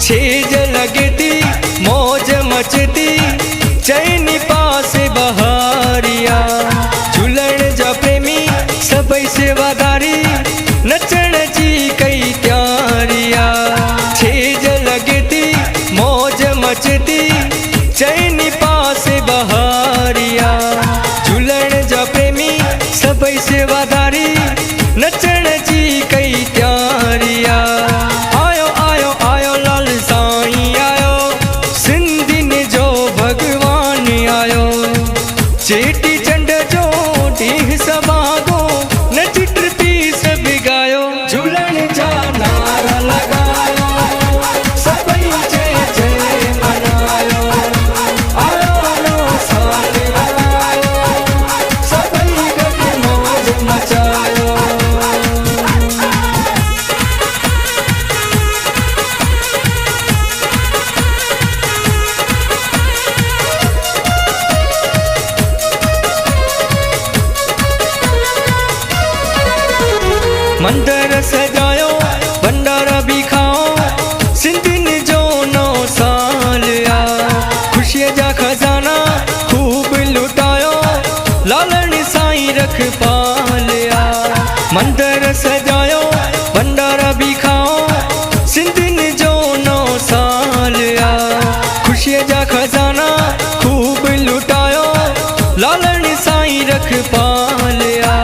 छेज लगती मौज मचती चैनी पास बहारिया झूलण जा प्रेमी सबई सेवादारी नचण जी कई त्यारिया छेज लगती मौज मचती चैनी पास बहारिया झूलण जा प्रेमी सबई सेवादारी नचण जी कई त्यारिया आयो आयो आयो लाल साईं आयो सिंधिन जो भगवान आयो चेटी चंड जो ॾींहुं सभागो नच टिपी सभु गायो झूलण जा नारा लगायो सभई जय जय मनायो आयो नो साल आयो सभई गॾु मौज मचायो। मंदिर सजायो भंडारा भी खाओ सिंधिन जो नौ साल आ खुशीअ जा खजाना खूब लुटायो लालण साईं रखपाल आ मंदिर सजायो भंडारा भी खाओ सिंधिन जो नौ साल आ खुशीअ जा खजाना खूब लुटायो लालण साईं रखपाल आ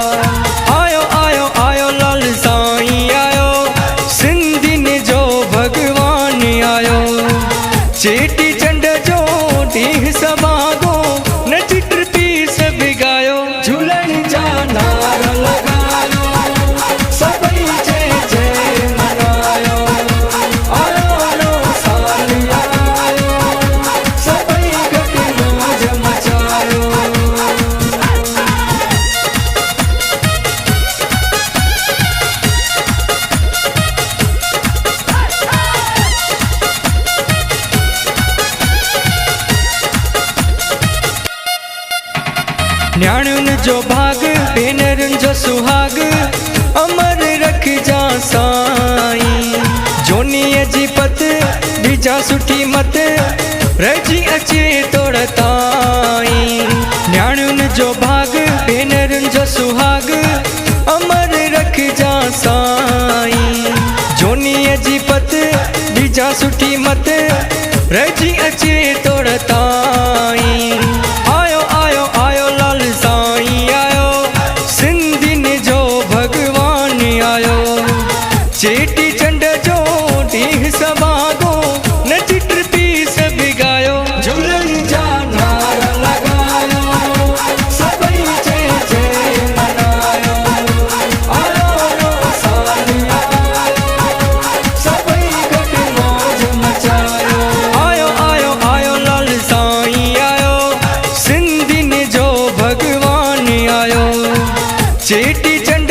आयो आयो आयो लाल साईं आयो सिंधिन जो भगवान आयो चेटी चंड जो ॾींहुं सभागो नच टिपी सभु गायो झूलण जा नारा लगायो सभई जय जय मनायो आयो नो साल आयो सभई गॾु मौज मचायो। न्याणियुनि जो भाग भेनरुनि जो सुहाग अमर रखजा साईं जोनीअ जी पत ॾिजा सुठी मत रहिजी अचे तोड़ ताईं न्याणियुनि जो भाग भेनरुनि जो सुहाग अमर रखजा साईं जोनीअ जी पत ॾिजा सुठी मत रहिजी अचे तोड़ ताईं आयो आयो आयो लाल साईं आयो सिंधिन जो भगवान आयो चेटी चंड जो ॾींहुं सभागो नच टिपी सभु गायो झूलण जा नारा लगायो सभई जय जय मनायो आयो नो साल आयो सभई गॾु मौज मचायो आयो आयो आयो लाल साईं आयो सिंधिन जो भगवान आयो चेटी चंड